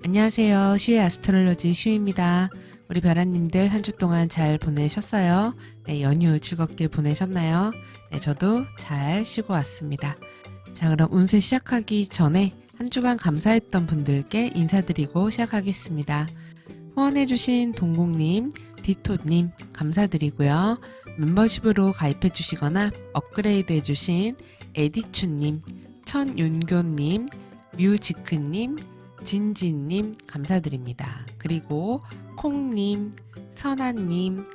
안녕하세요. 시우의 아스트롤로지 시우입니다. 우리 별아님들 한 주 동안 잘 보내셨어요? 네, 연휴 즐겁게 보내셨나요? 네, 저도 잘 쉬고 왔습니다. 자, 그럼 운세 시작하기 전에 한 주간 감사했던 분들께 인사드리고 시작하겠습니다. 후원해주신 동국님, 디토님 감사드리고요. 멤버십으로 가입해주시거나 업그레이드해주신 에디추님, 천윤교님, 뮤지크님, 진진님 감사드립니다. 그리고 콩님, 선아님,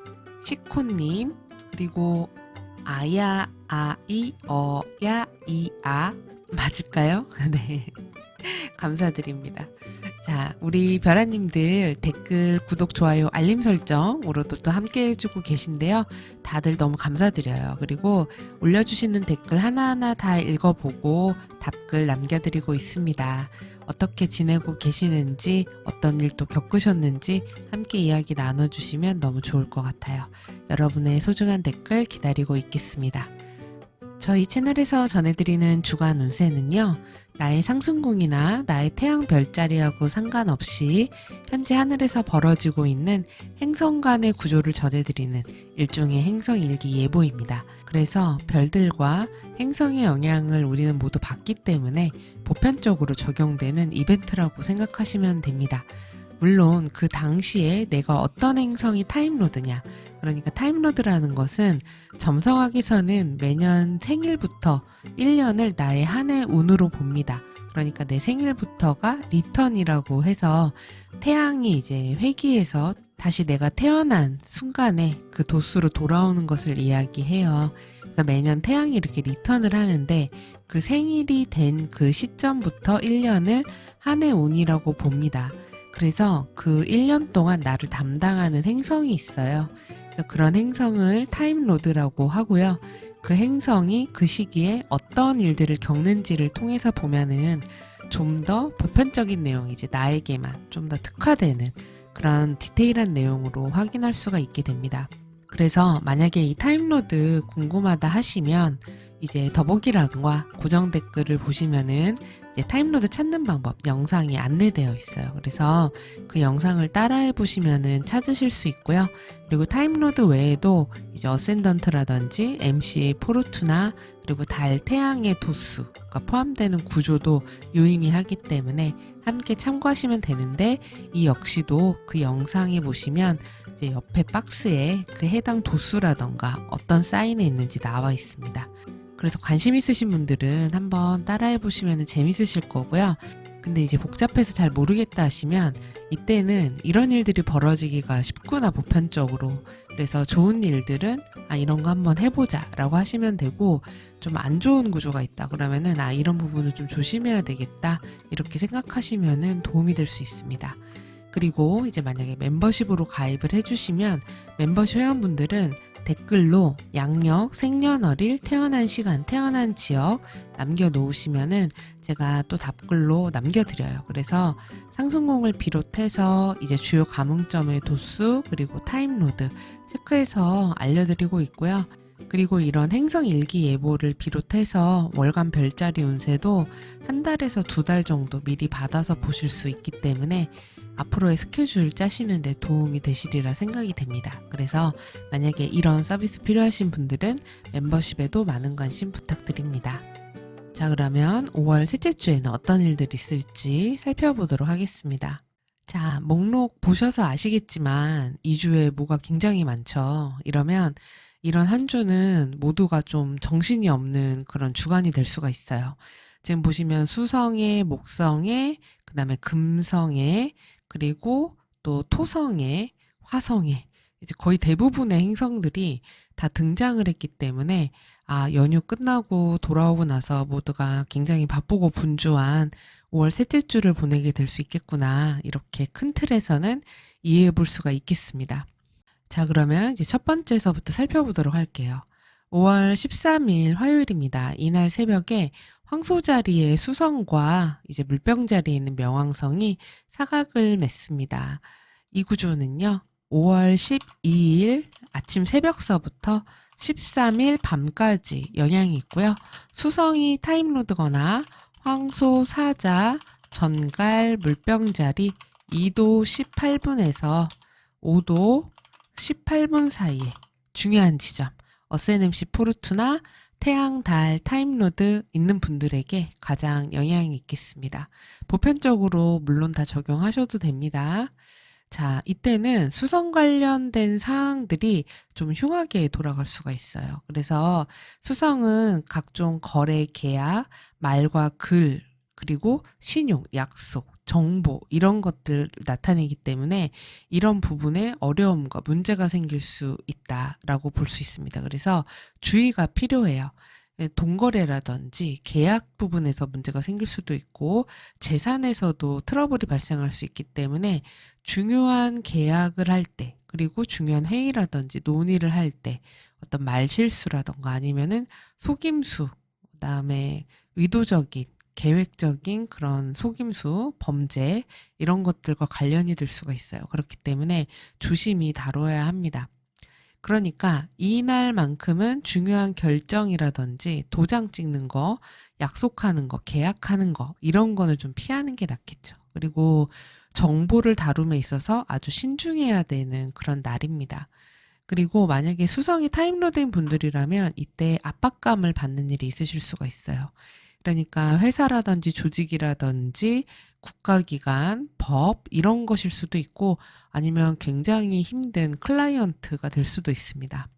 시코님, 그리고 아야, 아이, 어야, 이아 맞을까요? 네, 감사드립니다. 자, 우리 별아님들 댓글, 구독, 좋아요, 알림 설정으로도 또 함께 해주고 계신데요. 다들 너무 감사드려요. 그리고 올려주시는 댓글 하나하나 다 읽어보고 답글 남겨드리고 있습니다. 어떻게 지내고 계시는지, 어떤 일도 겪으셨는지 함께 이야기 나눠주시면 너무 좋을 것 같아요. 여러분의 소중한 댓글 기다리고 있겠습니다. 저희 채널에서 전해드리는 주간 운세는요, 나의 상승궁이나 나의 태양 별자리하고 상관없이 현재 하늘에서 벌어지고 있는 행성 간의 구조를 전해드리는 일종의 행성일기 예보입니다. 그래서 별들과 행성의 영향을 우리는 모두 받기 때문에 보편적으로 적용되는 이벤트라고 생각하시면 됩니다. 물론 그 당시에 내가 어떤 행성이 타임로드냐, 그러니까 타임로드라는 것은 점성학에서는 매년 생일부터 1년을 나의 한 해 운으로 봅니다. 그러니까 내 생일부터가 리턴이라고 해서 태양이 이제 회귀해서 다시 내가 태어난 순간에 그 도수로 돌아오는 것을 이야기해요. 그래서 매년 태양이 이렇게 리턴을 하는데 그 생일이 된 그 시점부터 1년을 한 해 운이라고 봅니다. 그래서 그 1년 동안 나를 담당하는 행성이 있어요. 그래서 그런 행성을 타임로드라고 하고요. 그 행성이 그 시기에 어떤 일들을 겪는지를 통해서 보면은 좀 더 보편적인 내용, 이제 나에게만 좀 더 특화되는 그런 디테일한 내용으로 확인할 수가 있게 됩니다. 그래서 만약에 이 타임로드 궁금하다 하시면 이제 더보기란과 고정 댓글을 보시면은 이제 타임로드 찾는 방법 영상이 안내되어 있어요. 그래서 그 영상을 따라해 보시면은 찾으실 수 있고요. 그리고 타임로드 외에도 이제 어센던트라든지 MC 포르투나 그리고 달 태양의 도수가 포함되는 구조도 유의미하기 때문에 함께 참고하시면 되는데, 이 역시도 그 영상에 보시면 이제 옆에 박스에 그 해당 도수라던가 어떤 사인에 있는지 나와 있습니다. 그래서 관심 있으신 분들은 한번 따라해 보시면 재밌으실 거고요. 근데 이제 복잡해서 잘 모르겠다 하시면 이때는 이런 일들이 벌어지기가 쉽구나, 보편적으로. 그래서 좋은 일들은 이런 거 한번 해보자 라고 하시면 되고, 좀 안 좋은 구조가 있다 그러면은 이런 부분을 좀 조심해야 되겠다 이렇게 생각하시면은 도움이 될 수 있습니다. 그리고 이제 만약에 멤버십으로 가입을 해주시면 멤버십 회원분들은 댓글로 양력, 생년월일, 태어난 시간, 태어난 지역 남겨놓으시면은 제가 또 답글로 남겨드려요. 그래서 상승궁을 비롯해서 이제 주요 감흥점의 도수 그리고 타임로드 체크해서 알려드리고 있고요. 그리고 이런 행성 일기 예보를 비롯해서 월간 별자리 운세도 한 달에서 2달 정도 미리 받아서 보실 수 있기 때문에 앞으로의 스케줄 짜시는 데 도움이 되시리라 생각이 됩니다. 그래서 만약에 이런 서비스 필요하신 분들은 멤버십에도 많은 관심 부탁드립니다. 자, 그러면 5월 셋째 주에는 어떤 일들이 있을지 살펴보도록 하겠습니다. 자, 목록 보셔서 아시겠지만 2주에 뭐가 굉장히 많죠. 이러면 이런 한 주는 모두가 좀 정신이 없는 그런 주간이 될 수가 있어요. 지금 보시면 수성에, 목성에, 그 다음에 금성에, 그리고 또 토성에, 화성에 이제 거의 대부분의 행성들이 다 등장을 했기 때문에 연휴 끝나고 돌아오고 나서 모두가 굉장히 바쁘고 분주한 5월 셋째 주를 보내게 될 수 있겠구나, 이렇게 큰 틀에서는 이해해 볼 수가 있겠습니다. 자, 그러면 이제 첫 번째서부터 살펴보도록 할게요. 5월 13일 화요일입니다. 이날 새벽에 황소 자리에 수성과 이제 물병 자리에 있는 명왕성이 사각을 맺습니다. 이 구조는요, 5월 12일 아침 새벽서부터 13일 밤까지 영향이 있고요. 수성이 타임로드거나 황소, 사자, 전갈 물병자리 2도 18분에서 5도 18분 사이에 중요한 지점, 어스NMC 포르투나 태양, 달, 타임로드 있는 분들에게 가장 영향이 있겠습니다. 보편적으로 물론 다 적용하셔도 됩니다. 자, 이때는 수성 관련된 사항들이 좀 흉하게 돌아갈 수가 있어요. 그래서 수성은 각종 거래, 계약, 말과 글, 그리고 신용, 약속, 정보 이런 것들 나타내기 때문에 이런 부분에 어려움과 문제가 생길 수 있다라고 볼 수 있습니다. 그래서 주의가 필요해요. 동거래라든지 계약 부분에서 문제가 생길 수도 있고 재산에서도 트러블이 발생할 수 있기 때문에 중요한 계약을 할 때, 그리고 중요한 회의라든지 논의를 할 때 어떤 말실수라던가 아니면은 속임수, 그다음에 의도적인 계획적인 그런 속임수, 범죄 이런 것들과 관련이 될 수가 있어요. 그렇기 때문에 조심히 다뤄야 합니다. 그러니까 이날만큼은 중요한 결정이라든지 도장 찍는 거, 약속하는 거, 계약하는 거 이런 거는 좀 피하는 게 낫겠죠. 그리고 정보를 다룸에 있어서 아주 신중해야 되는 그런 날입니다. 그리고 만약에 수성이 타임로드인 분들이라면 이때 압박감을 받는 일이 있으실 수가 있어요. 그러니까 회사라든지 조직이라든지 국가기관, 법 이런 것일 수도 있고 아니면 굉장히 힘든 클라이언트가 될 수도 있습니다.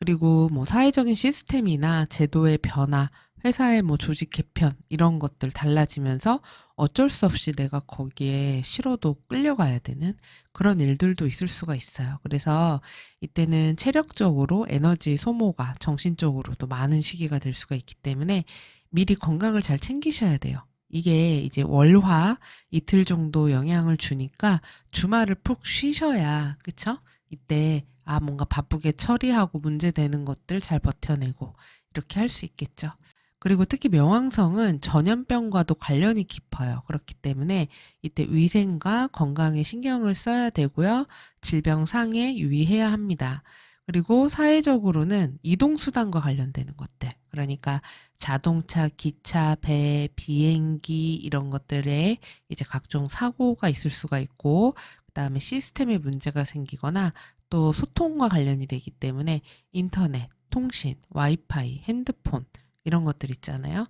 그리고 뭐 사회적인 시스템이나 제도의 변화, 회사의 뭐 조직 개편 이런 것들 달라지면서 어쩔 수 없이 내가 거기에 싫어도 끌려가야 되는 그런 일들도 있을 수가 있어요. 그래서 이때는 체력적으로 에너지 소모가 정신적으로도 많은 시기가 될 수가 있기 때문에 미리 건강을 잘 챙기셔야 돼요. 이게 이제 월화 이틀 정도 영향을 주니까 주말을 푹 쉬셔야, 그쵸? 이때 뭔가 바쁘게 처리하고 문제되는 것들 잘 버텨내고 이렇게 할 수 있겠죠. 그리고 특히 명왕성은 전염병과도 관련이 깊어요. 그렇기 때문에 이때 위생과 건강에 신경을 써야 되고요. 질병 상해 유의해야 합니다. 그리고 사회적으로는 이동수단과 관련되는 것들, 그러니까 자동차, 기차, 배, 비행기 이런 것들에 이제 각종 사고가 있을 수가 있고, 그다음에 시스템에 문제가 생기거나 또 소통과 관련이 되기 때문에 인터넷, 통신, 와이파이, 핸드폰 이런 것들 있잖아요.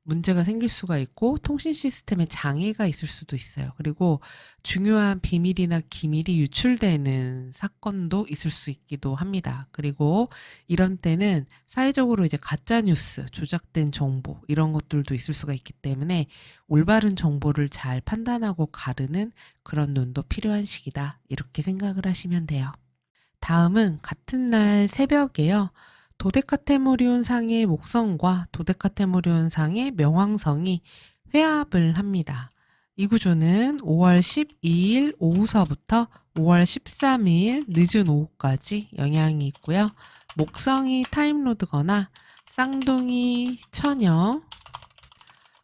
문제가 생길 수가 있고 통신 시스템에 장애가 있을 수도 있어요. 그리고 중요한 비밀이나 기밀이 유출되는 사건도 있을 수 있기도 합니다. 그리고 이런 때는 사회적으로 이제 가짜 뉴스, 조작된 정보 이런 것들도 있을 수가 있기 때문에 올바른 정보를 잘 판단하고 가르는 그런 눈도 필요한 시기다. 이렇게 생각을 하시면 돼요. 다음은 같은 날 새벽에요. 도데카테모리온 상의 목성과 도데카테모리온 상의 명왕성이 회합을 합니다. 이 구조는 5월 12일 오후서부터 5월 13일 늦은 오후까지 영향이 있고요. 목성이 타임로드거나 쌍둥이 처녀,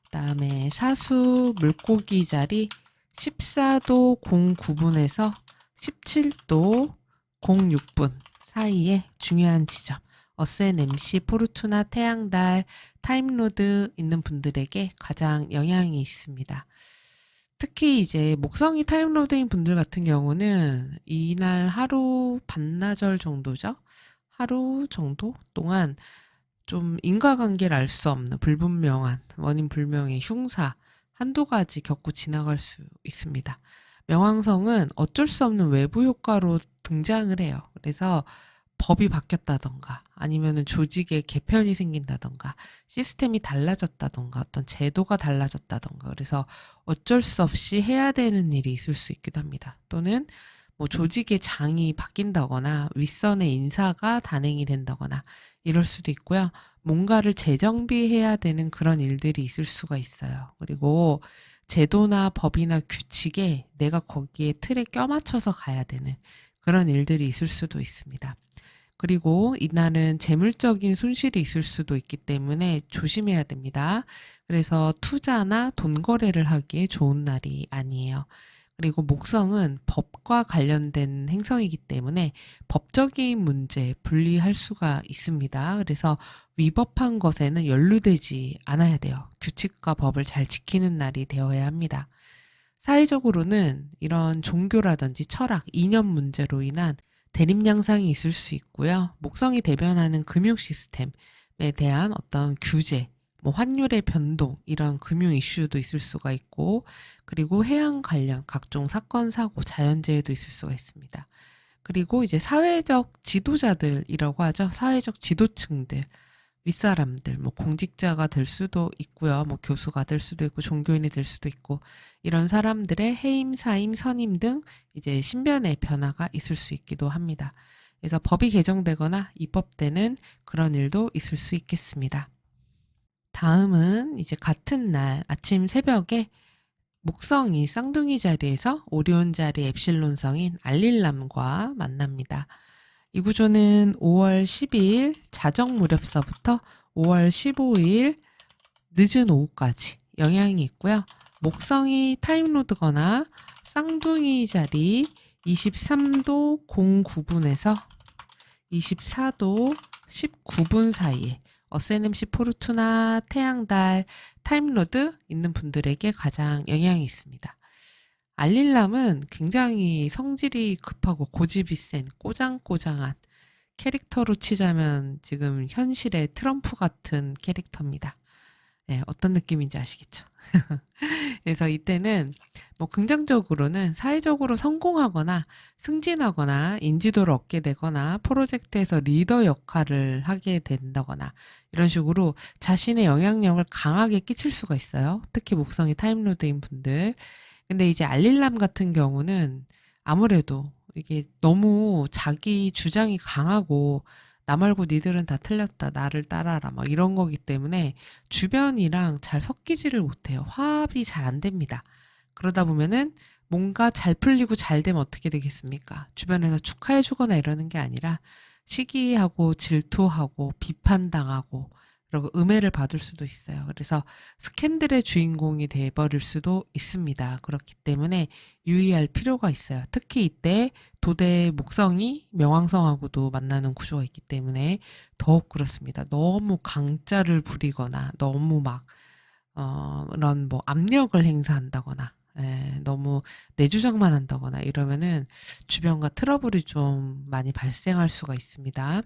그다음에 사수 물고기 자리 14도 09분에서 17도 06분 사이에 중요한 지점, 어스NMC 포르투나 태양달 타임로드 있는 분들에게 가장 영향이 있습니다. 특히 이제 목성이 타임로드인 분들 같은 경우는 이날 하루 반나절 정도죠. 하루 정도 동안 좀 인과관계를 알 수 없는 불분명한 원인 불명의 흉사 한두 가지 겪고 지나갈 수 있습니다. 명왕성은 어쩔 수 없는 외부 효과로 등장을 해요. 그래서 법이 바뀌었다던가 아니면은 조직에 개편이 생긴다던가 시스템이 달라졌다던가 어떤 제도가 달라졌다던가 그래서 어쩔 수 없이 해야 되는 일이 있을 수 있기도 합니다. 또는 뭐 조직의 장이 바뀐다거나 윗선의 인사가 단행이 된다거나 이럴 수도 있고요. 뭔가를 재정비해야 되는 그런 일들이 있을 수가 있어요. 그리고 제도나 법이나 규칙에 내가 거기에 틀에 껴맞춰서 가야 되는 그런 일들이 있을 수도 있습니다. 그리고 이날은 재물적인 손실이 있을 수도 있기 때문에 조심해야 됩니다. 그래서 투자나 돈 거래를 하기에 좋은 날이 아니에요. 그리고 목성은 법과 관련된 행성이기 때문에 법적인 문제 분리할 수가 있습니다. 그래서 위법한 것에는 연루되지 않아야 돼요. 규칙과 법을 잘 지키는 날이 되어야 합니다. 사회적으로는 이런 종교라든지 철학, 이념 문제로 인한 대립양상이 있을 수 있고요. 목성이 대변하는 금융 시스템에 대한 어떤 규제, 뭐 환율의 변동, 이런 금융 이슈도 있을 수가 있고, 그리고 해양 관련 각종 사건, 사고, 자연재해도 있을 수가 있습니다. 그리고 이제 사회적 지도자들이라고 하죠. 사회적 지도층들. 윗사람들, 뭐 공직자가 될 수도 있고요. 뭐 교수가 될 수도 있고 종교인이 될 수도 있고 이런 사람들의 해임, 사임, 선임 등 이제 신변의 변화가 있을 수 있기도 합니다. 그래서 법이 개정되거나 입법되는 그런 일도 있을 수 있겠습니다. 다음은 이제 같은 날 아침 새벽에 목성이 쌍둥이 자리에서 오리온 자리 엡실론성인 알릴람과 만납니다. 이 구조는 5월 12일 자정 무렵서부터 5월 15일 늦은 오후까지 영향이 있고요. 목성이 타임로드거나 쌍둥이 자리 23도 09분에서 24도 19분 사이에 어세넴시 포르투나 태양달 타임로드 있는 분들에게 가장 영향이 있습니다. 알릴람은 굉장히 성질이 급하고 고집이 센 꼬장꼬장한 캐릭터로 치자면 지금 현실의 트럼프 같은 캐릭터입니다. 네, 어떤 느낌인지 아시겠죠? 그래서 이때는 뭐 긍정적으로는 사회적으로 성공하거나 승진하거나 인지도를 얻게 되거나 프로젝트에서 리더 역할을 하게 된다거나 이런 식으로 자신의 영향력을 강하게 끼칠 수가 있어요. 특히 목성이 타임로드인 분들. 근데 이제 알릴람 같은 경우는 아무래도 이게 너무 자기 주장이 강하고 나 말고 니들은 다 틀렸다. 나를 따라라. 막 이런 거기 때문에 주변이랑 잘 섞이지를 못해요. 화합이 잘 안 됩니다. 그러다 보면은 뭔가 잘 풀리고 잘 되면 어떻게 되겠습니까? 주변에서 축하해 주거나 이러는 게 아니라 시기하고 질투하고 비판당하고 그리고 음해를 받을 수도 있어요. 그래서 스캔들의 주인공이 돼버릴 수도 있습니다. 그렇기 때문에 유의할 필요가 있어요. 특히 이때 도대 목성이 명왕성하고도 만나는 구조가 있기 때문에 더욱 그렇습니다. 너무 강짜를 부리거나 너무 막 이런 뭐 압력을 행사한다거나 너무 내 주장만 한다거나 이러면은 주변과 트러블이 좀 많이 발생할 수가 있습니다.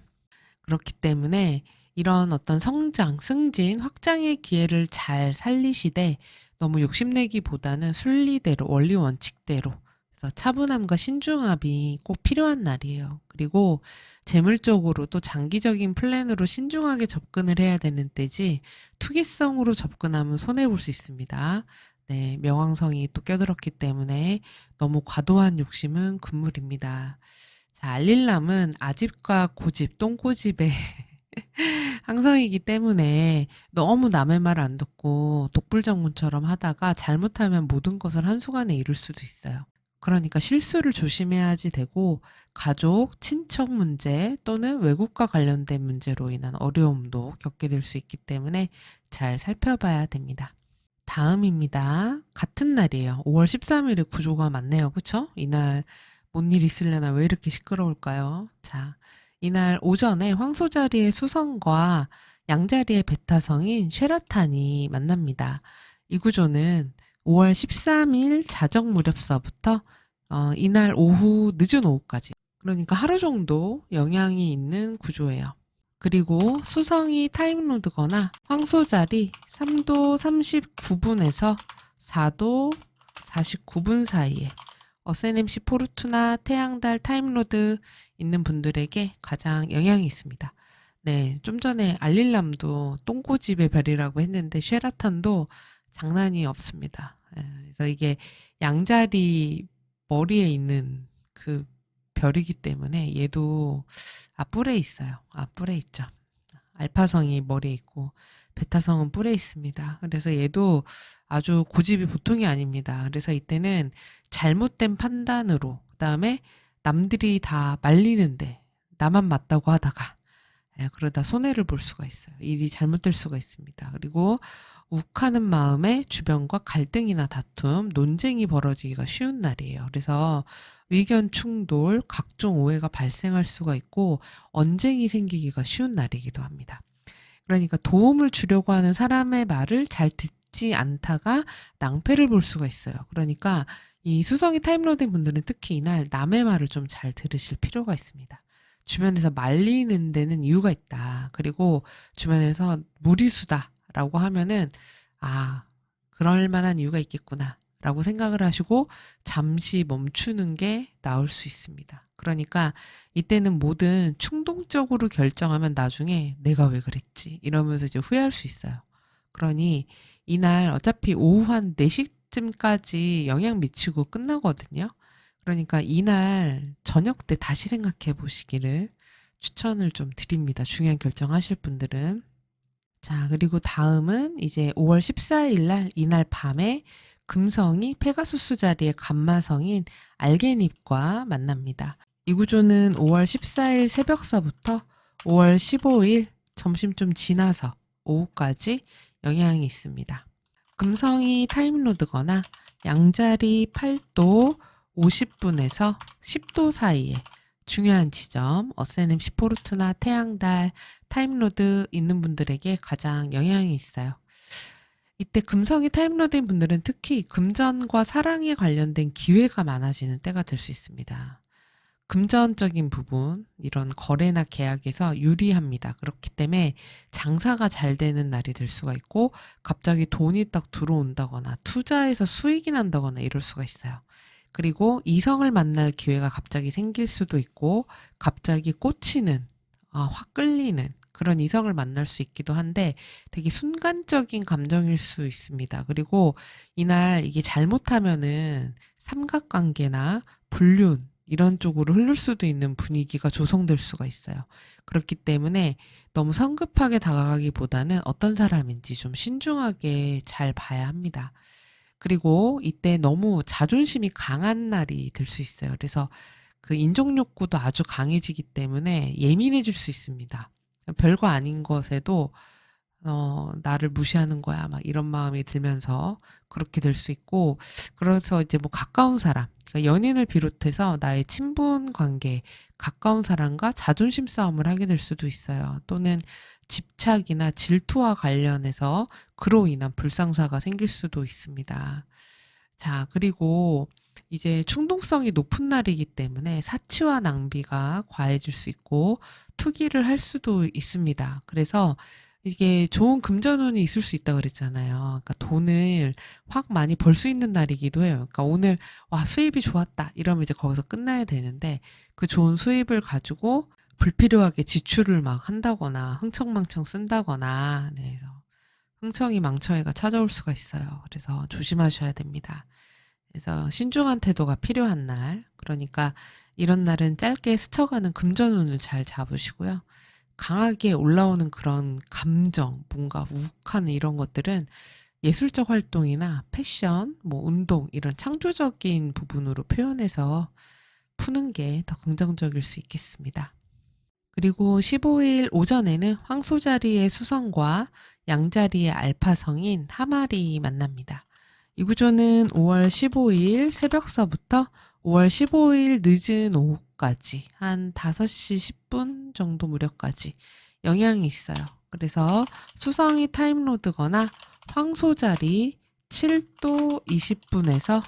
그렇기 때문에 이런 어떤 성장, 승진, 확장의 기회를 잘 살리시되 너무 욕심내기보다는 순리대로, 원리 원칙대로 그래서 차분함과 신중함이 꼭 필요한 날이에요. 그리고 재물적으로도 장기적인 플랜으로 신중하게 접근을 해야 되는 때지 투기성으로 접근하면 손해볼 수 있습니다. 네, 명왕성이 또 껴들었기 때문에 너무 과도한 욕심은 금물입니다. 자, 알릴람은 아집과 고집, 똥고집의 항성이기 때문에 너무 남의 말 안 듣고 독불정문처럼 하다가 잘못하면 모든 것을 한순간에 이룰 수도 있어요. 그러니까 실수를 조심해야지 되고 가족, 친척 문제 또는 외국과 관련된 문제로 인한 어려움도 겪게 될 수 있기 때문에 잘 살펴봐야 됩니다. 다음입니다. 같은 날이에요. 5월 13일에 구조가 맞네요. 그쵸? 이날 뭔 일 있으려나 왜 이렇게 시끄러울까요? 자, 이날 오전에 황소자리의 수성과 양자리의 베타성인 쉐라탄이 만납니다. 이 구조는 5월 13일 자정 무렵서부터 이날 오후 늦은 오후까지 그러니까 하루 정도 영향이 있는 구조예요. 그리고 수성이 타임로드거나 황소자리 3도 39분에서 4도 49분 사이에 어세넴시 포르투나 태양달 타임로드 있는 분들에게 가장 영향이 있습니다. 네, 좀 전에 알릴람도 똥꼬집의 별이라고 했는데 쉐라탄도 장난이 없습니다. 그래서 이게 양자리 머리에 있는 그 별이기 때문에 얘도 뿔에 있어요. 뿔에 있죠. 알파성이 머리에 있고 베타성은 뿔에 있습니다. 그래서 얘도 아주 고집이 보통이 아닙니다. 그래서 이때는 잘못된 판단으로 그다음에 남들이 다 말리는데 나만 맞다고 하다가 그러다 손해를 볼 수가 있어요. 일이 잘못될 수가 있습니다. 그리고 욱하는 마음에 주변과 갈등이나 다툼, 논쟁이 벌어지기가 쉬운 날이에요. 그래서 의견 충돌, 각종 오해가 발생할 수가 있고 언쟁이 생기기가 쉬운 날이기도 합니다. 그러니까 도움을 주려고 하는 사람의 말을 잘 듣지 않다가 낭패를 볼 수가 있어요. 그러니까 이 수성이 타임로드인 분들은 특히 이날 남의 말을 좀 잘 들으실 필요가 있습니다. 주변에서 말리는 데는 이유가 있다. 그리고 주변에서 무리수다라고 하면은 그럴 만한 이유가 있겠구나 라고 생각을 하시고 잠시 멈추는 게 나을 수 있습니다. 그러니까 이때는 뭐든 충동적으로 결정하면 나중에 내가 왜 그랬지 이러면서 이제 후회할 수 있어요. 그러니 이날 어차피 오후 한 4시쯤까지 영향 미치고 끝나거든요. 그러니까 이날 저녁 때 다시 생각해 보시기를 추천을 좀 드립니다. 중요한 결정하실 분들은. 자, 그리고 다음은 이제 5월 14일 날 이날 밤에 금성이 페가수스 자리의 감마성인 알게닙과 만납니다. 이 구조는 5월 14일 새벽서부터 5월 15일 점심 좀 지나서 오후까지 영향이 있습니다. 금성이 타임로드거나 양자리 8도 50분에서 10도 사이에 중요한 지점, 어세넴 시포르투나 태양달, 타임로드 있는 분들에게 가장 영향이 있어요. 이때 금성이 타임로드인 분들은 특히 금전과 사랑에 관련된 기회가 많아지는 때가 될 수 있습니다. 금전적인 부분, 이런 거래나 계약에서 유리합니다. 그렇기 때문에 장사가 잘 되는 날이 될 수가 있고 갑자기 돈이 딱 들어온다거나 투자해서 수익이 난다거나 이럴 수가 있어요. 그리고 이성을 만날 기회가 갑자기 생길 수도 있고 갑자기 꽂히는, 확 끌리는 그런 이성을 만날 수 있기도 한데 되게 순간적인 감정일 수 있습니다. 그리고 이날 이게 잘못하면은 삼각관계나 불륜 이런 쪽으로 흐를 수도 있는 분위기가 조성될 수가 있어요. 그렇기 때문에 너무 성급하게 다가가기보다는 어떤 사람인지 좀 신중하게 잘 봐야 합니다. 그리고 이때 너무 자존심이 강한 날이 될 수 있어요. 그래서 그 인정 욕구도 아주 강해지기 때문에 예민해질 수 있습니다. 별거 아닌 것에도 나를 무시하는 거야 막 이런 마음이 들면서 그렇게 될 수 있고, 그래서 이제 뭐 가까운 사람, 그러니까 연인을 비롯해서 나의 친분 관계, 가까운 사람과 자존심 싸움을 하게 될 수도 있어요. 또는 집착이나 질투와 관련해서 그로 인한 불상사가 생길 수도 있습니다. 자, 그리고 이제 충동성이 높은 날이기 때문에 사치와 낭비가 과해질 수 있고 투기를 할 수도 있습니다. 그래서 이게 좋은 금전운이 있을 수 있다고 그랬잖아요. 그러니까 돈을 확 많이 벌 수 있는 날이기도 해요. 그러니까 오늘 와 수입이 좋았다 이러면 이제 거기서 끝나야 되는데 그 좋은 수입을 가지고 불필요하게 지출을 막 한다거나 흥청망청 쓴다거나, 네, 그래서 흥청이 망청이가 찾아올 수가 있어요. 그래서 조심하셔야 됩니다. 그래서 신중한 태도가 필요한 날, 그러니까 이런 날은 짧게 스쳐가는 금전운을 잘 잡으시고요. 강하게 올라오는 그런 감정, 뭔가 욱하는 이런 것들은 예술적 활동이나 패션, 뭐 운동 이런 창조적인 부분으로 표현해서 푸는 게 더 긍정적일 수 있겠습니다. 그리고 15일 오전에는 황소자리의 수성과 양자리의 알파성인 하말이 만납니다. 이 구조는 5월 15일 새벽서부터 5월 15일 늦은 오후까지 한 5시 10분 정도 무렵까지 영향이 있어요. 그래서 수성이 타임로드거나 황소자리 7도 20분에서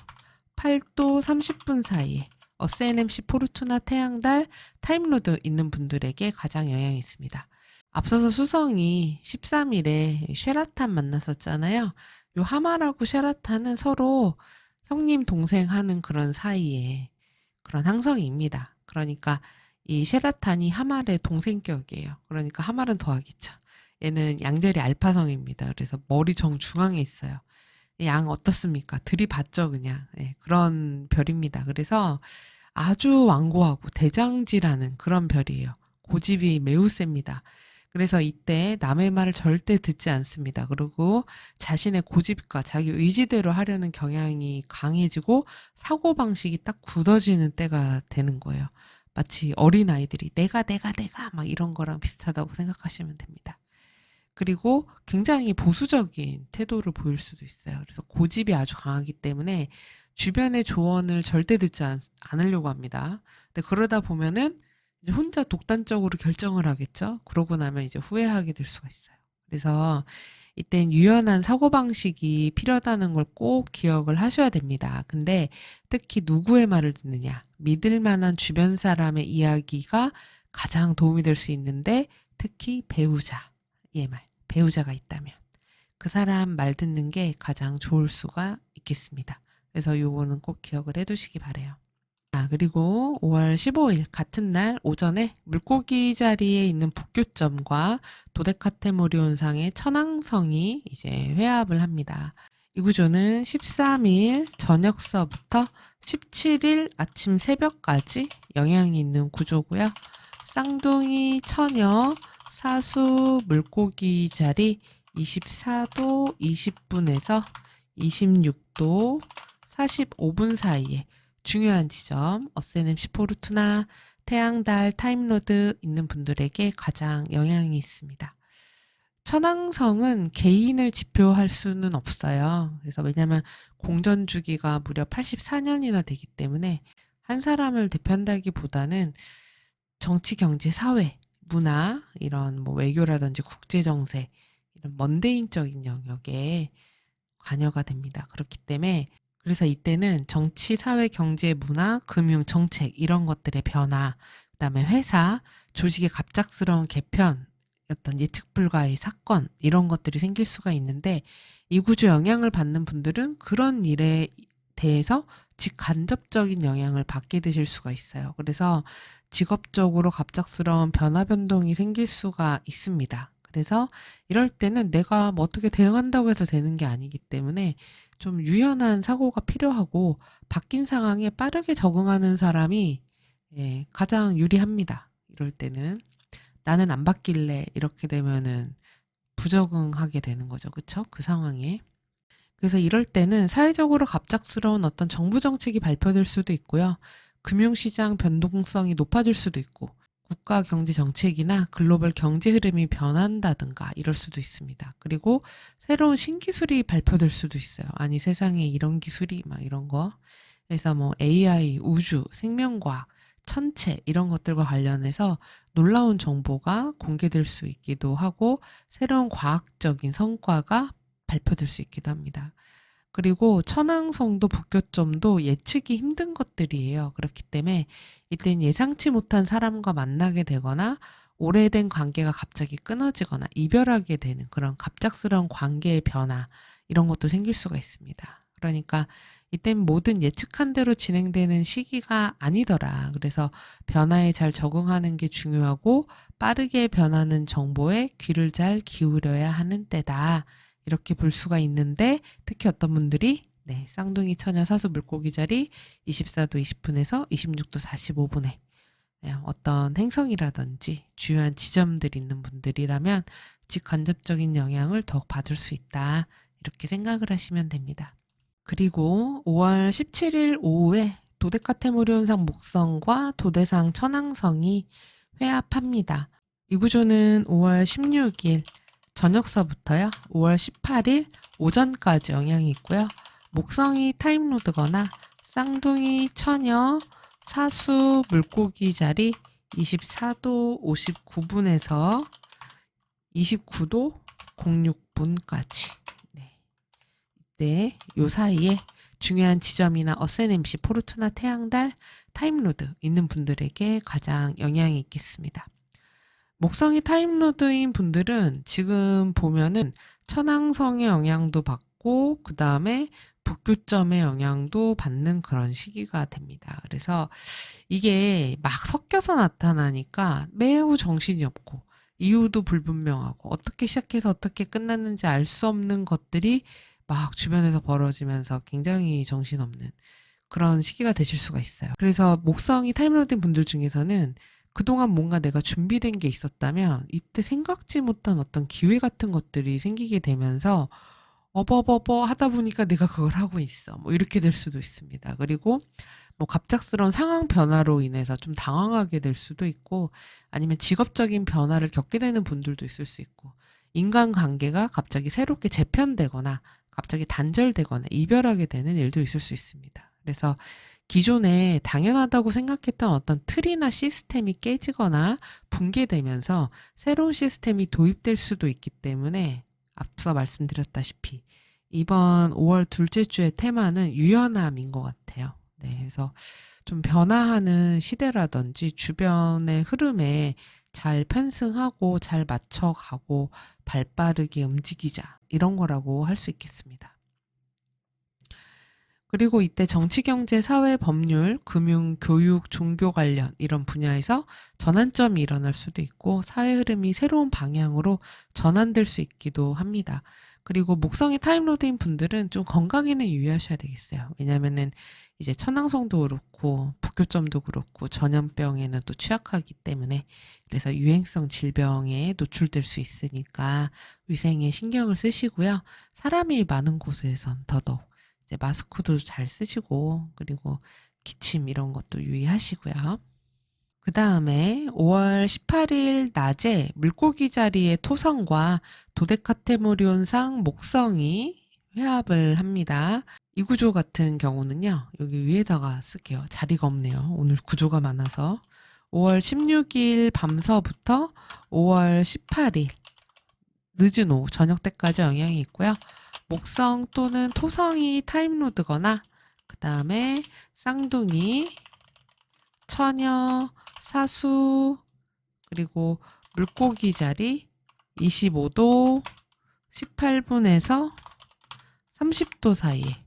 8도 30분 사이에 어세넴시 포르투나 태양달 타임로드 있는 분들에게 가장 영향이 있습니다. 앞서서 수성이 13일에 쉐라탄 만났었잖아요. 요 하마라고 쉐라탄은 서로 형님 동생 하는 그런 사이에 그런 항성입니다. 그러니까 이 쉐라탄이 하말의 동생격이에요. 그러니까 하말은 더하겠죠. 얘는 양자리 알파성입니다. 그래서 머리 정중앙에 있어요. 양 어떻습니까? 들이받죠 그냥. 네, 그런 별입니다. 그래서 아주 완고하고 대장지라는 그런 별이에요. 고집이 매우 셉니다. 그래서 이때 남의 말을 절대 듣지 않습니다. 그리고 자신의 고집과 자기 의지대로 하려는 경향이 강해지고 사고방식이 딱 굳어지는 때가 되는 거예요. 마치 어린아이들이 내가 막 이런 거랑 비슷하다고 생각하시면 됩니다. 그리고 굉장히 보수적인 태도를 보일 수도 있어요. 그래서 고집이 아주 강하기 때문에 주변의 조언을 절대 듣지 않으려고 합니다. 근데 그러다 보면은 이제 혼자 독단적으로 결정을 하겠죠. 그러고 나면 이제 후회하게 될 수가 있어요. 그래서 이땐 유연한 사고방식이 필요하다는 걸 꼭 기억을 하셔야 됩니다. 근데 특히 누구의 말을 듣느냐, 믿을 만한 주변 사람의 이야기가 가장 도움이 될 수 있는데 특히 배우자의 말, 배우자가 있다면 그 사람 말 듣는 게 가장 좋을 수가 있겠습니다. 그래서 요거는 꼭 기억을 해두시기 바래요. 그리고 5월 15일 같은 날 오전에 물고기 자리에 있는 북교점과 도데카테모리온상의 천왕성이 이제 회합을 합니다. 이 구조는 13일 저녁서부터 17일 아침 새벽까지 영향이 있는 구조고요. 쌍둥이 처녀 사수 물고기 자리 24도 20분에서 26도 45분 사이에 중요한 지점, 어세넴시 포르투나, 태양달, 타임로드 있는 분들에게 가장 영향이 있습니다. 천왕성은 개인을 지표할 수는 없어요. 그래서 왜냐하면 공전 주기가 무려 84년이나 되기 때문에 한 사람을 대표한다기보다는 정치, 경제, 사회, 문화, 이런 뭐 외교라든지 국제 정세, 이런 먼데인적인 영역에 관여가 됩니다. 그렇기 때문에 그래서 이때는 정치, 사회, 경제, 문화, 금융, 정책 이런 것들의 변화, 그다음에 회사, 조직의 갑작스러운 개편, 어떤 예측 불가의 사건 이런 것들이 생길 수가 있는데 이 구조 영향을 받는 분들은 그런 일에 대해서 직간접적인 영향을 받게 되실 수가 있어요. 그래서 직업적으로 갑작스러운 변화 변동이 생길 수가 있습니다. 그래서 이럴 때는 내가 뭐 어떻게 대응한다고 해서 되는 게 아니기 때문에 좀 유연한 사고가 필요하고 바뀐 상황에 빠르게 적응하는 사람이 가장 유리합니다. 이럴 때는 나는 안 바뀔래 이렇게 되면은 부적응하게 되는 거죠. 그쵸? 그 상황에. 그래서 이럴 때는 사회적으로 갑작스러운 어떤 정부 정책이 발표될 수도 있고요. 금융시장 변동성이 높아질 수도 있고 국가 경제 정책이나 글로벌 경제 흐름이 변한다든가 이럴 수도 있습니다. 그리고 새로운 신기술이 발표될 수도 있어요. 아니 세상에 이런 기술이 막 이런 거. 그래서 뭐 AI, 우주, 생명과학, 천체 이런 것들과 관련해서 놀라운 정보가 공개될 수 있기도 하고 새로운 과학적인 성과가 발표될 수 있기도 합니다. 그리고 천왕성도 북교점도 예측이 힘든 것들이에요. 그렇기 때문에 이땐 예상치 못한 사람과 만나게 되거나 오래된 관계가 갑자기 끊어지거나 이별하게 되는 그런 갑작스러운 관계의 변화 이런 것도 생길 수가 있습니다. 그러니까 이땐 모든 예측한 대로 진행되는 시기가 아니더라. 그래서 변화에 잘 적응하는 게 중요하고 빠르게 변하는 정보에 귀를 잘 기울여야 하는 때다. 이렇게 볼 수가 있는데 특히 어떤 분들이 쌍둥이 처녀 사수 물고기 자리 24도 20분에서 26도 45분에 어떤 행성이라든지 주요한 지점들이 있는 분들이라면 직간접적인 영향을 더욱 받을 수 있다. 이렇게 생각을 하시면 됩니다. 그리고 5월 17일 오후에 도데카테모리온상 목성과 도대상 천왕성이 회합합니다. 이 구조는 5월 16일 저녁서부터요. 5월 18일 오전까지 영향이 있고요. 목성이 타임로드거나 쌍둥이 처녀 사수 물고기 자리 24도 59분에서 29도 06분까지 요 사이에 중요한 지점이나 어세넴시 포르투나 태양달 타임로드 있는 분들에게 가장 영향이 있겠습니다. 목성이 타임로드인 분들은 지금 보면은 천왕성의 영향도 받고 그 다음에 북교점의 영향도 받는 그런 시기가 됩니다. 그래서 이게 막 섞여서 나타나니까 매우 정신이 없고 이유도 불분명하고 어떻게 시작해서 어떻게 끝났는지 알 수 없는 것들이 막 주변에서 벌어지면서 굉장히 정신없는 그런 시기가 되실 수가 있어요. 그래서 목성이 타임로드인 분들 중에서는 그동안 뭔가 내가 준비된 게 있었다면 이때 생각지 못한 어떤 기회 같은 것들이 생기게 되면서 어버버버 하다 보니까 내가 그걸 하고 있어. 뭐 이렇게 될 수도 있습니다. 그리고 뭐 갑작스러운 상황 변화로 인해서 좀 당황하게 될 수도 있고 아니면 직업적인 변화를 겪게 되는 분들도 있을 수 있고 인간관계가 갑자기 새롭게 재편되거나 갑자기 단절되거나 이별하게 되는 일도 있을 수 있습니다. 그래서 기존에 당연하다고 생각했던 어떤 틀이나 시스템이 깨지거나 붕괴되면서 새로운 시스템이 도입될 수도 있기 때문에 앞서 말씀드렸다시피 이번 5월 둘째 주의 테마는 유연함인 것 같아요. 네, 그래서 좀 변화하는 시대라든지 주변의 흐름에 잘 편승하고 잘 맞춰가고 발빠르게 움직이자 이런 거라고 할 수 있겠습니다. 그리고 이때 정치, 경제, 사회, 법률, 금융, 교육, 종교 관련 이런 분야에서 전환점이 일어날 수도 있고 사회 흐름이 새로운 방향으로 전환될 수 있기도 합니다. 그리고 목성이 타임로드인 분들은 좀 건강에는 유의하셔야 되겠어요. 왜냐면은 이제 천왕성도 그렇고 북교점도 그렇고 전염병에는 또 취약하기 때문에 그래서 유행성 질병에 노출될 수 있으니까 위생에 신경을 쓰시고요. 사람이 많은 곳에선 더더욱 이제 마스크도 잘 쓰시고 그리고 기침 이런 것도 유의하시고요. 그 다음에 5월 18일 낮에 물고기 자리의 토성과 도데카테모리온상 목성이 회합을 합니다. 이 구조 같은 경우는요. 여기 위에다가 쓸게요. 자리가 없네요. 오늘 구조가 많아서 5월 16일 밤서부터 5월 18일 늦은 오후 저녁 때까지 영향이 있고요. 목성 또는 토성이 타임로드거나 그 다음에 쌍둥이, 처녀, 사수 그리고 물고기 자리 25도 18분에서 30도 사이에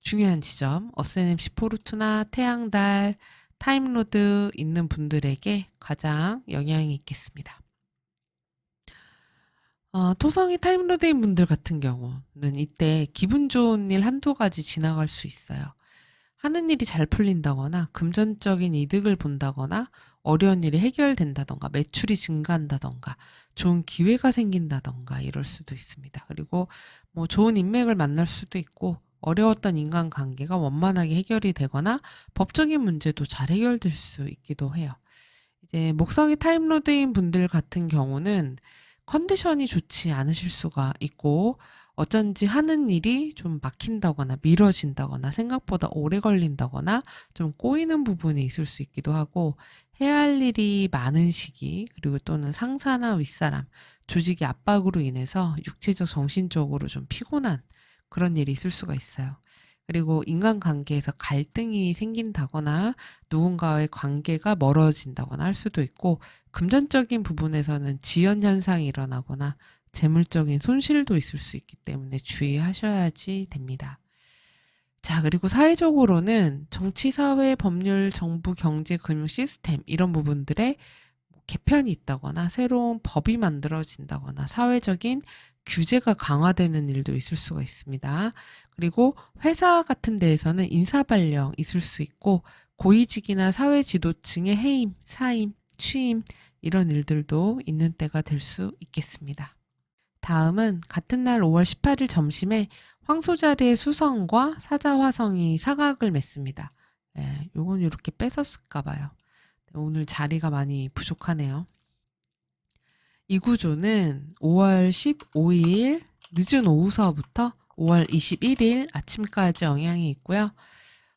중요한 지점 어스NMC 포르투나 태양달 타임로드 있는 분들에게 가장 영향이 있겠습니다. 토성이 타임로드인 분들 같은 경우는 이때 기분 좋은 일 한두 가지 지나갈 수 있어요. 하는 일이 잘 풀린다거나 금전적인 이득을 본다거나 어려운 일이 해결된다던가 매출이 증가한다던가 좋은 기회가 생긴다던가 이럴 수도 있습니다. 그리고 뭐 좋은 인맥을 만날 수도 있고 어려웠던 인간관계가 원만하게 해결이 되거나 법적인 문제도 잘 해결될 수 있기도 해요. 이제 목성이 타임로드인 분들 같은 경우는 컨디션이 좋지 않으실 수가 있고 어쩐지 하는 일이 좀 막힌다거나 미뤄진다거나 생각보다 오래 걸린다거나 좀 꼬이는 부분이 있을 수 있기도 하고 해야 할 일이 많은 시기 그리고 또는 상사나 윗사람 조직의 압박으로 인해서 육체적 정신적으로 좀 피곤한 그런 일이 있을 수가 있어요. 그리고 인간관계에서 갈등이 생긴다거나 누군가의 관계가 멀어진다거나 할 수도 있고 금전적인 부분에서는 지연 현상이 일어나거나 재물적인 손실도 있을 수 있기 때문에 주의하셔야지 됩니다. 자, 그리고 사회적으로는 정치, 사회, 법률, 정부, 경제, 금융 시스템 이런 부분들에 개편이 있다거나 새로운 법이 만들어진다거나 사회적인 규제가 강화되는 일도 있을 수가 있습니다. 그리고 회사 같은 데에서는 인사발령 있을 수 있고 고위직이나 사회 지도층의 해임, 사임, 취임 이런 일들도 있는 때가 될 수 있겠습니다. 다음은 같은 날 5월 18일 점심에 황소자리의 수성과 사자화성이 사각을 맺습니다. 예, 요건 이렇게 뺏었을까 봐요. 오늘 자리가 많이 부족하네요. 이 구조는 5월 15일 늦은 오후서부터 5월 21일 아침까지 영향이 있고요.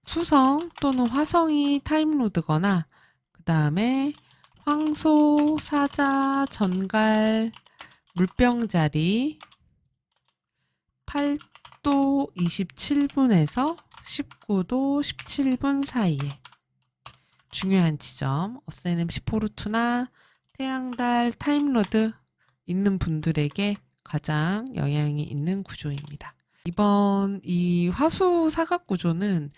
수성 또는 화성이 타임로드거나 그 다음에 황소, 사자, 전갈, 물병자리 8도 27분에서 19도 17분 사이에 중요한 지점 어스NMC 포르투나 태양달 타임로드 있는 분들에게 가장 영향이 있는 구조입니다. 이번 이 화수 사각 구조는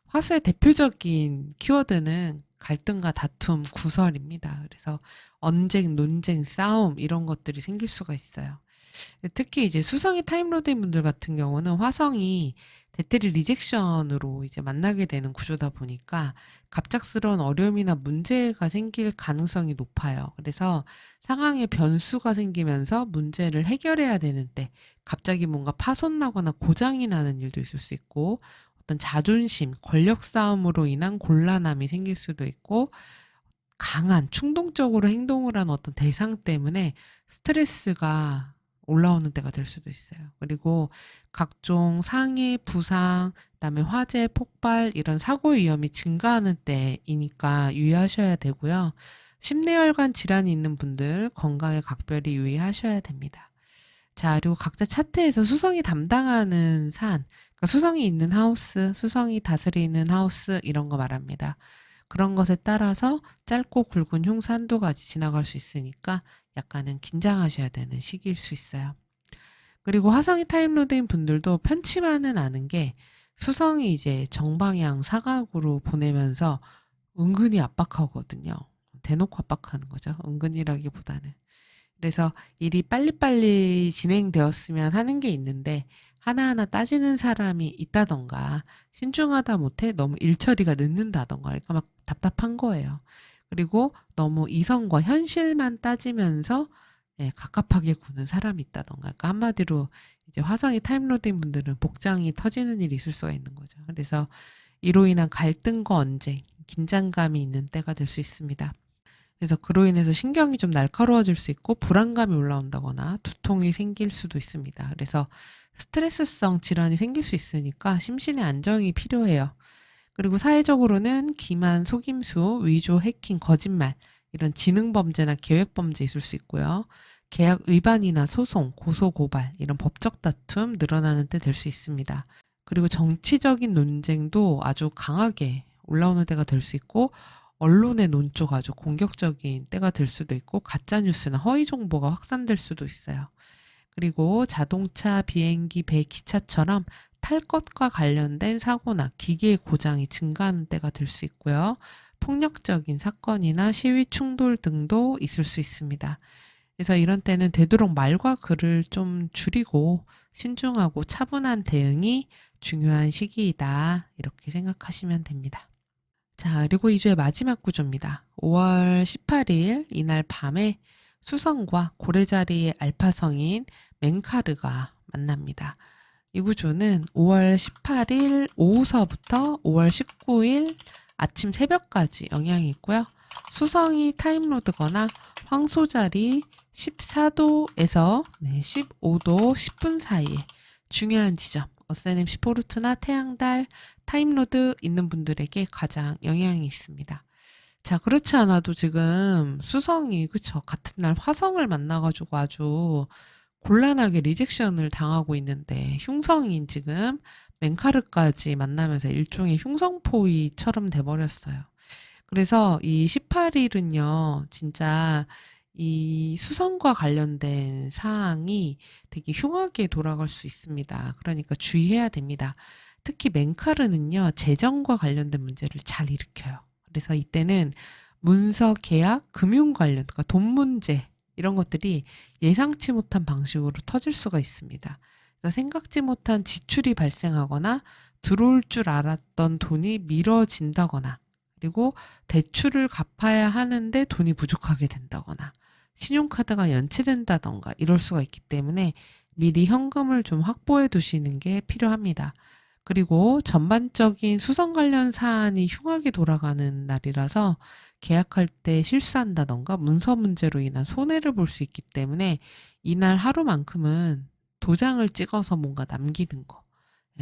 화수의 대표적인 키워드는 갈등과 다툼, 구설입니다. 그래서 언쟁, 논쟁, 싸움 이런 것들이 생길 수가 있어요. 특히 이제 수성이 타임로드인 분들 같은 경우는 화성이 대테리 리젝션으로 이제 만나게 되는 구조다 보니까 갑작스러운 어려움이나 문제가 생길 가능성이 높아요. 그래서 상황에 변수가 생기면서 문제를 해결해야 되는데 갑자기 뭔가 파손나거나 고장이 나는 일도 있을 수 있고 어떤 자존심, 권력 싸움으로 인한 곤란함이 생길 수도 있고 강한 충동적으로 행동을 한 어떤 대상 때문에 스트레스가 올라오는 때가 될 수도 있어요. 그리고 각종 상해, 부상, 그다음에 화재, 폭발 이런 사고 위험이 증가하는 때이니까 유의하셔야 되고요. 심내혈관 질환이 있는 분들 건강에 각별히 유의하셔야 됩니다. 자, 그리고 각자 차트에서 수성이 담당하는 산, 그러니까 수성이 있는 하우스, 수성이 다스리는 하우스 이런 거 말합니다. 그런 것에 따라서 짧고 굵은 흉수 한두 가지 지나갈 수 있으니까 약간은 긴장하셔야 되는 시기일 수 있어요. 그리고 화성이 타임로드인 분들도 편치만은 않은 게 수성이 이제 정방향 사각으로 보내면서 은근히 압박하거든요. 대놓고 압박하는 거죠. 은근이라기보다는. 그래서 일이 빨리빨리 진행되었으면 하는 게 있는데 하나하나 따지는 사람이 있다던가 신중하다 못해 너무 일 처리가 늦는다던가 그러니까 막 답답한 거예요. 그리고 너무 이성과 현실만 따지면서 갑갑하게 구는 사람이 있다던가 그러니까 한마디로 이제 화성이 타임로드인 분들은 복장이 터지는 일이 있을 수가 있는 거죠. 그래서 이로 인한 갈등과 언쟁, 긴장감이 있는 때가 될 수 있습니다. 그래서 그로 인해서 신경이 좀 날카로워질 수 있고 불안감이 올라온다거나 두통이 생길 수도 있습니다. 그래서 스트레스성 질환이 생길 수 있으니까 심신의 안정이 필요해요. 그리고 사회적으로는 기만, 속임수, 위조, 해킹, 거짓말 이런 지능범죄나 계획범죄 있을 수 있고요. 계약 위반이나 소송, 고소, 고발 이런 법적 다툼 늘어나는 때 될 수 있습니다. 그리고 정치적인 논쟁도 아주 강하게 올라오는 때가 될 수 있고 언론의 논조가 아주 공격적인 때가 될 수도 있고 가짜뉴스나 허위 정보가 확산될 수도 있어요. 그리고 자동차, 비행기, 배, 기차처럼 탈 것과 관련된 사고나 기계의 고장이 증가하는 때가 될 수 있고요. 폭력적인 사건이나 시위 충돌 등도 있을 수 있습니다. 그래서 이런 때는 되도록 말과 글을 좀 줄이고 신중하고 차분한 대응이 중요한 시기이다. 이렇게 생각하시면 됩니다. 자, 그리고 2주의 마지막 구조입니다. 5월 18일 이날 밤에 수성과 고래자리의 알파성인 맹카르가 만납니다. 이 구조는 5월 18일 오후서부터 5월 19일 아침 새벽까지 영향이 있고요. 수성이 타임로드거나 황소자리 14도에서 15도 10분 사이에 중요한 지점, 어세넴 시포르트나 태양달, 타임로드 있는 분들에게 가장 영향이 있습니다. 자, 그렇지 않아도 지금 수성이, 그쵸, 같은 날 화성을 만나가지고 아주 곤란하게 리젝션을 당하고 있는데 흉성인 지금 맹카르까지 만나면서 일종의 흉성포위처럼 돼버렸어요. 그래서 이 18일은요, 진짜 이 수성과 관련된 사항이 되게 흉하게 돌아갈 수 있습니다. 그러니까 주의해야 됩니다. 특히 맹카르는요, 재정과 관련된 문제를 잘 일으켜요. 그래서 이때는 문서 계약, 금융 관련, 그러니까 돈 문제, 이런 것들이 예상치 못한 방식으로 터질 수가 있습니다. 그래서 생각지 못한 지출이 발생하거나 들어올 줄 알았던 돈이 미뤄진다거나 그리고 대출을 갚아야 하는데 돈이 부족하게 된다거나 신용카드가 연체된다던가 이럴 수가 있기 때문에 미리 현금을 좀 확보해 두시는 게 필요합니다. 그리고 전반적인 수성 관련 사안이 흉하게 돌아가는 날이라서 계약할 때 실수한다던가 문서 문제로 인한 손해를 볼 수 있기 때문에 이날 하루만큼은 도장을 찍어서 뭔가 남기는 거,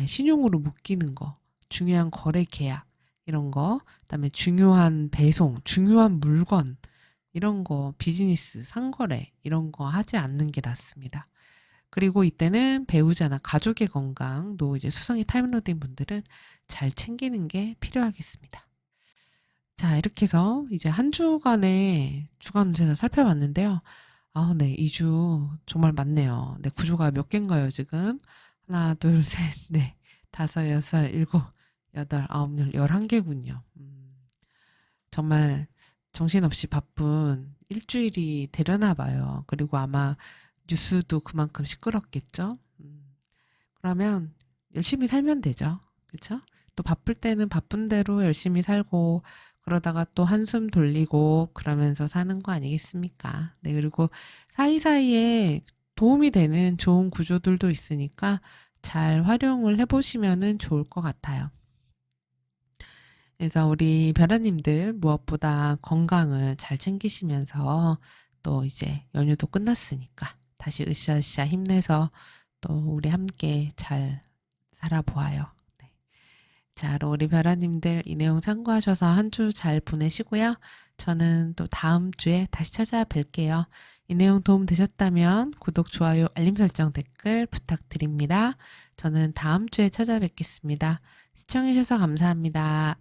신용으로 묶이는 거, 중요한 거래 계약 이런 거, 그다음에 중요한 배송, 중요한 물건 이런 거 비즈니스, 상거래 이런 거 하지 않는 게 낫습니다. 그리고 이때는 배우자나 가족의 건강도 이제 수성이 타임로드인 분들은 잘 챙기는 게 필요하겠습니다. 자, 이렇게 해서 이제 한 주간의 주간 운세를 살펴봤는데요. 아, 네, 2주 정말 많네요. 네, 구조가 몇 개인가요, 지금? 하나, 둘, 셋, 넷, 다섯, 여섯, 일곱, 여덟, 아홉, 열, 11개군요. 정말 정신없이 바쁜 일주일이 되려나 봐요. 그리고 아마 뉴스도 그만큼 시끄럽겠죠? 그러면 열심히 살면 되죠. 그쵸? 또 바쁠 때는 바쁜 대로 열심히 살고 그러다가 또 한숨 돌리고 그러면서 사는 거 아니겠습니까? 네, 그리고 사이사이에 도움이 되는 좋은 구조들도 있으니까 잘 활용을 해보시면은 좋을 것 같아요. 그래서 우리 별아님들 무엇보다 건강을 잘 챙기시면서 또 이제 연휴도 끝났으니까 다시 으쌰으쌰 힘내서 또 우리 함께 잘 살아보아요. 네. 자, 그럼 우리 별아님들 이 내용 참고하셔서 한 주 잘 보내시고요. 저는 또 다음 주에 다시 찾아뵐게요. 이 내용 도움 되셨다면 구독, 좋아요, 알림 설정, 댓글 부탁드립니다. 저는 다음 주에 찾아뵙겠습니다. 시청해주셔서 감사합니다.